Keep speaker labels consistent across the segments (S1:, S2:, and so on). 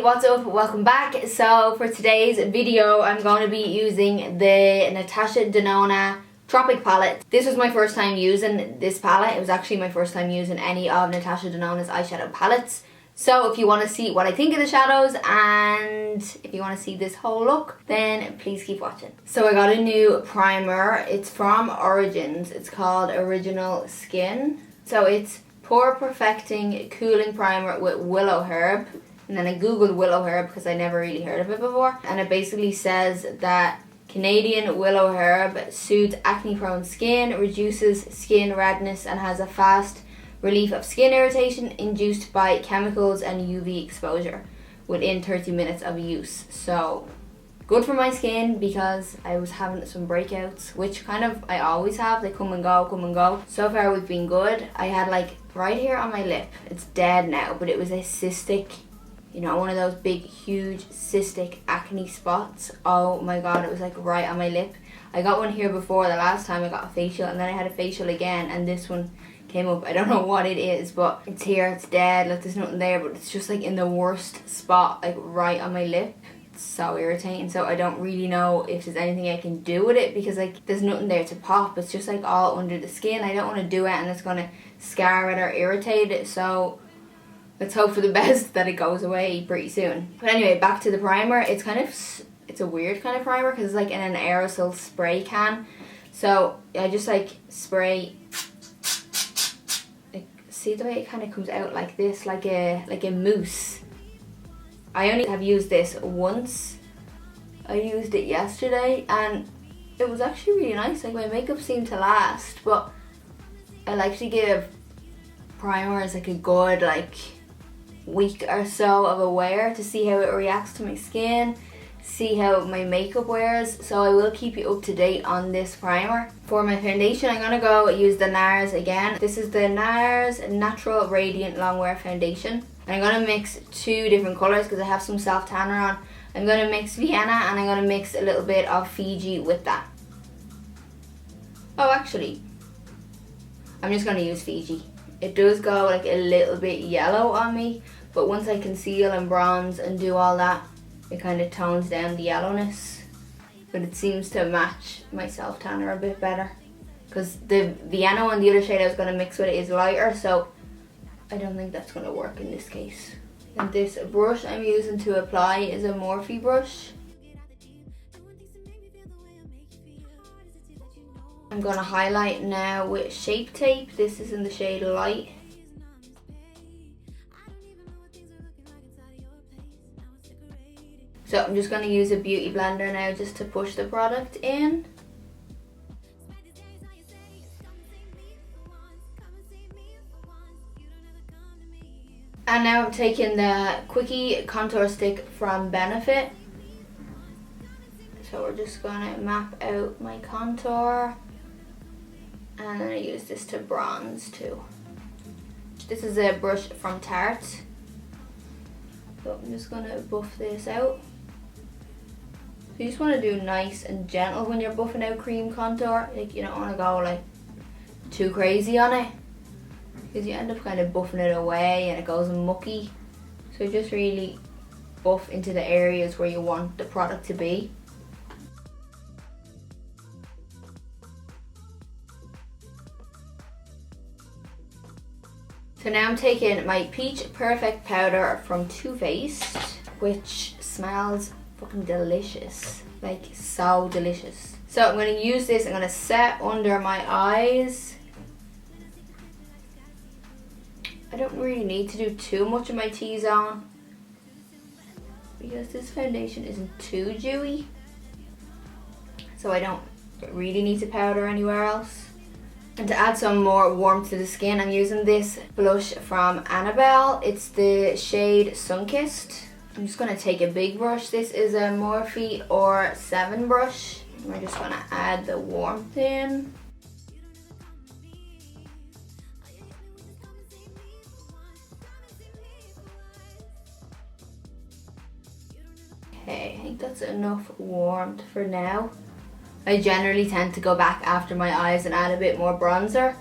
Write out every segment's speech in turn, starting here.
S1: what's up? Welcome back. So for today's video I'm going to be using the Natasha Denona Tropic palette. This was my first time using this palette. It was actually my first time using any of Natasha Denona's eyeshadow palettes. So if you want to see what I think of the shadows and if you want to see this whole look, then please keep watching. So I got a new primer. It's from Origins. It's called Original Skin. So it's Pore Perfecting Cooling Primer with Willow Herb. And then I googled Willow Herb because I never really heard of it before. And it basically says that Canadian Willow Herb soothes acne prone skin, reduces skin redness and has a fast relief of skin irritation induced by chemicals and UV exposure within 30 minutes of use. So good for my skin because I was having some breakouts, which kind of I always have. They come and go, come and go. So far we've been good. I had like right here on my lip, it's dead now, but it was a cystic, you know, one of those big huge cystic acne spots. Oh my god, it was like right on my lip. I got one here before the last time I got a facial, and then I had a facial again and this one came up. I don't know what it is, but it's here, it's dead, like there's nothing there, but it's just like in the worst spot, like right on my lip. It's so irritating. So I don't really know if there's anything I can do with it because like there's nothing there to pop. It's just like all under the skin. I don't want to do it and it's going to scar it or irritate it. So let's hope for the best that it goes away pretty soon. But anyway, back to the primer. It's a weird kind of primer because it's like in an aerosol spray can. So I just like spray. Like, see the way it kind of comes out like this, like a mousse. I only have used this once. I used it yesterday and it was actually really nice. Like my makeup seemed to last, but I like to give primers like a good like week or so of a wear to see how it reacts to my skin, see how my makeup wears. So I will keep you up to date on this primer. For my foundation, I'm gonna go use the NARS again. This is the NARS Natural Radiant Longwear Foundation. I'm gonna mix two different colors because I have some self tanner on. I'm gonna mix Vienna and I'm gonna mix a little bit of Fiji with that. Oh, actually, I'm just gonna use Fiji. It does go like a little bit yellow on me, but once I conceal and bronze and do all that, it kind of tones down the yellowness. But it seems to match my self tanner a bit better because the Vienna one, the other shade I was gonna mix with it, is lighter, so I don't think that's going to work in this case. And this brush I'm using to apply is a Morphe brush. I'm going to highlight now with Shape Tape. This is in the shade Light. So I'm just going to use a beauty blender now just to push the product in. And now I'm taking the Quickie Contour Stick from Benefit. So we're just gonna map out my contour. And then I use this to bronze too. This is a brush from Tarte. So I'm just gonna buff this out. So you just wanna do nice and gentle when you're buffing out cream contour. Like you don't wanna go like too crazy on it, because you end up kind of buffing it away and it goes mucky. So just really buff into the areas where you want the product to be. So now I'm taking my Peach Perfect powder from Too Faced, which smells fucking delicious, like so delicious. So I'm going to use this, I'm going to set under my eyes. I don't really need to do too much of my T-zone because this foundation isn't too dewy, so I don't really need to powder anywhere else. And to add some more warmth to the skin, I'm using this blush from Annabelle. It's the shade Sunkissed. I'm just going to take a big brush. This is a Morphe or 7 brush. We're just going to add the warmth in. Okay, I think that's enough warmth for now. I generally tend to go back after my eyes and add a bit more bronzer,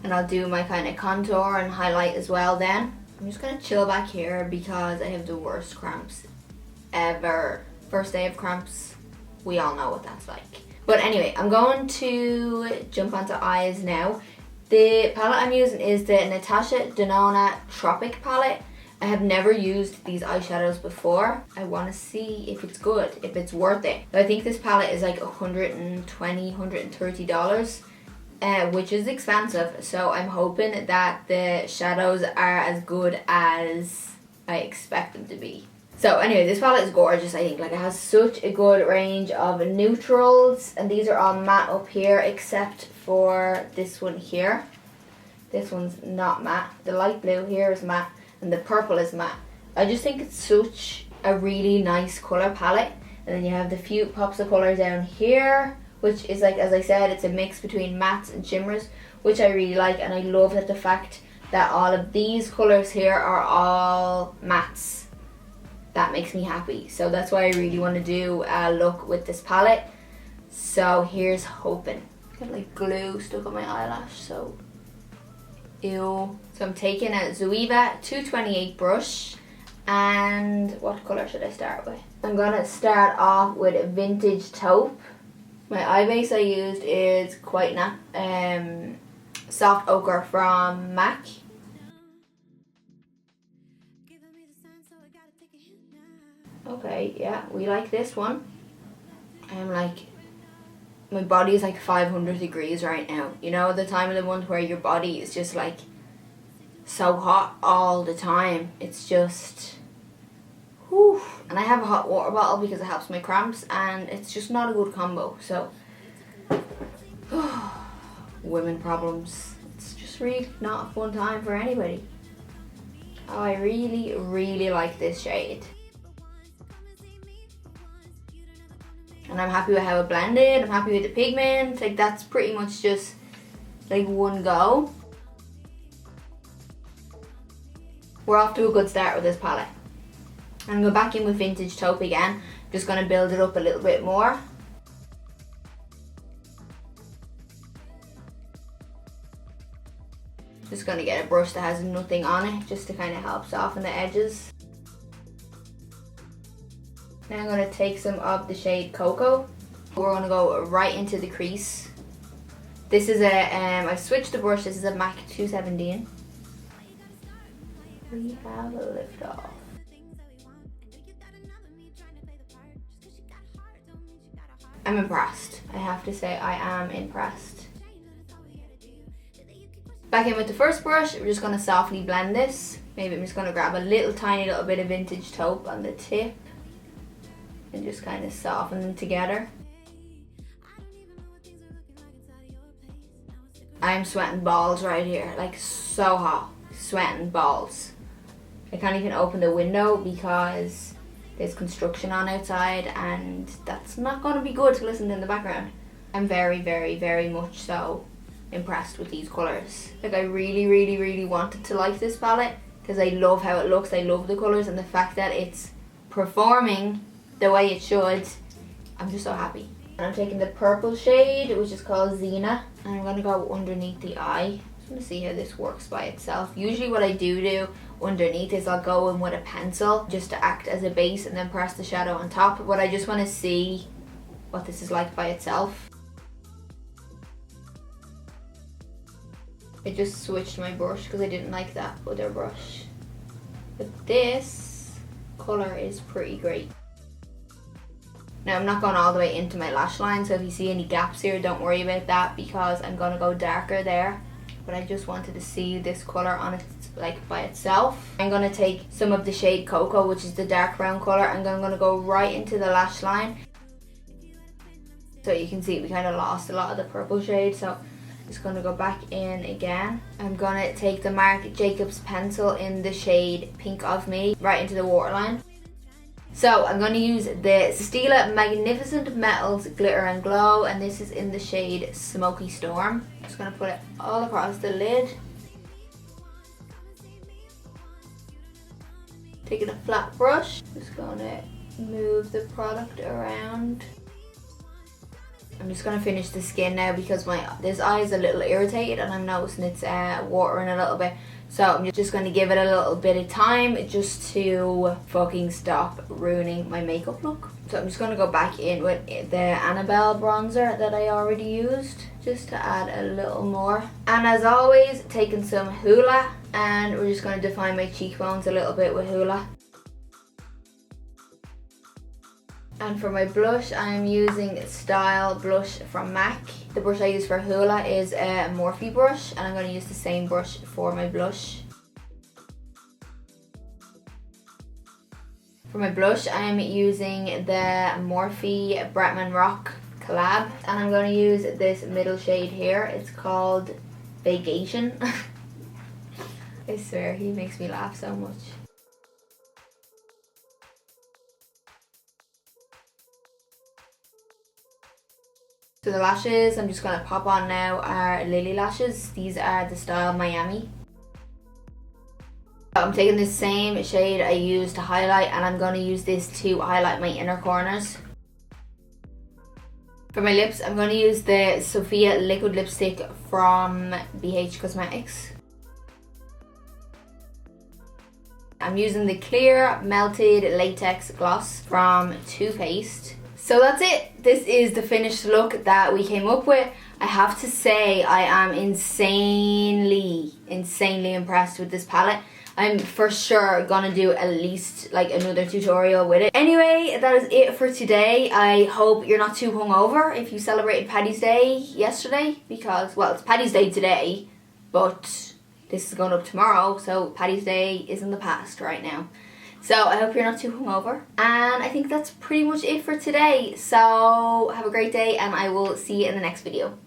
S1: and I'll do my kind of contour and highlight as well then. I'm just gonna chill back here because I have the worst cramps ever. First day of cramps, we all know what that's like. But anyway, I'm going to jump onto eyes now. The palette I'm using is the Natasha Deanna Tropic palette. I have never used these eyeshadows before. I want to see if it's good, if it's worth it. I think this palette is like $120, $130, which is expensive. So I'm hoping that the shadows are as good as I expect them to be. So anyway, this palette is gorgeous, I think. Like, it has such a good range of neutrals, and these are all matte up here except for this one here. This one's not matte. The light blue here is matte and the purple is matte. I just think it's such a really nice colour palette. And then you have the few pops of colour down here, which is, like, as I said, it's a mix between mattes and shimmers, which I really like. And I love that the fact that all of these colours here are all mattes. That makes me happy. So that's why I really want to do a look with this palette. So here's hoping. Got like glue stuck on my eyelash, so ew. So I'm taking a Zoeva 228 brush, and what colour should I start with? I'm gonna start off with Vintage Taupe. My eye base I used is quite soft ochre from MAC. Okay, yeah, we like this one. I'm like, my body is like 500 degrees right now. You know, the time of the month where your body is just like so hot all the time. It's just, whew. And I have a hot water bottle because it helps my cramps, and it's just not a good combo. So, women problems. It's just really not a fun time for anybody. Oh, I really, really like this shade. And I'm happy with how it blended. I'm happy with the pigment. Like, that's pretty much just like one go. We're off to a good start with this palette. I'm going to go back in with Vintage Taupe again. Just going to build it up a little bit more. Just going to get a brush that has nothing on it, just to kind of help soften the edges. Now I'm going to take some of the shade Cocoa. We're going to go right into the crease. This is a, I switched the brush, this is a MAC 217. We have a lift off. I'm impressed. I have to say, I am impressed. Back in with the first brush, we're just going to softly blend this. Maybe I'm just going to grab a tiny little bit of Vintage Taupe on the tip and just kind of soften them together. I'm sweating balls right here, like so hot, sweating balls. I can't even open the window because there's construction on outside, and that's not going to be good to listen to in the background. I'm very, very, very much so impressed with these colours. Like, I really, really, really wanted to like this palette because I love how it looks, I love the colours, and the fact that it's performing the way it should, I'm just so happy. And I'm taking the purple shade, which is called Xena, and I'm going to go underneath the eye. I'm just going to see how this works by itself. Usually what I do underneath is I'll go in with a pencil just to act as a base and then press the shadow on top, but I just want to see what this is like by itself. I just switched my brush because I didn't like that other brush. But this colour is pretty great. Now, I'm not going all the way into my lash line, so if you see any gaps here, don't worry about that because I'm going to go darker there. But I just wanted to see this colour on it, like, by itself. I'm going to take some of the shade Cocoa, which is the dark brown colour, and I'm going to go right into the lash line. So you can see we kind of lost a lot of the purple shade, so I'm just going to go back in again. I'm going to take the Marc Jacobs pencil in the shade Pink of Me right into the waterline. So I'm going to use the Stila Magnificent Metals Glitter and Glow, and this is in the shade Smoky Storm. I'm just going to put it all across the lid. Taking a flat brush, just going to move the product around. I'm just going to finish the skin now because this eye is a little irritated and I'm noticing it's watering a little bit. So I'm just going to give it a little bit of time just to fucking stop ruining my makeup look. So I'm just going to go back in with the Annabelle bronzer that I already used, just to add a little more. And as always, taking some Hoola, and we're just going to define my cheekbones a little bit with Hoola. And for my blush, I'm using Style Blush from MAC. The brush I use for Hoola is a Morphe brush, and I'm going to use the same brush for my blush. For my blush, I'm using the Morphe Bretman Rock collab, and I'm going to use this middle shade here. It's called Vacation. I swear, he makes me laugh so much. So the lashes I'm just going to pop on now are Lilly lashes. These are the style Miami. So I'm taking the same shade I used to highlight, and I'm going to use this to highlight my inner corners. For my lips, I'm going to use the Sophia liquid lipstick from BH Cosmetics. I'm using the clear melted latex gloss from Too Faced. So that's it. This is the finished look that we came up with. I have to say I am insanely impressed with this palette. I'm for sure gonna do at least like another tutorial with it. Anyway, that is it for today. I hope you're not too hungover if you celebrated Paddy's Day yesterday, because, well, it's Paddy's Day today, but this is going up tomorrow, so Paddy's Day is in the past right now. So I hope you're not too hungover. And I think that's pretty much it for today. So have a great day, and I will see you in the next video.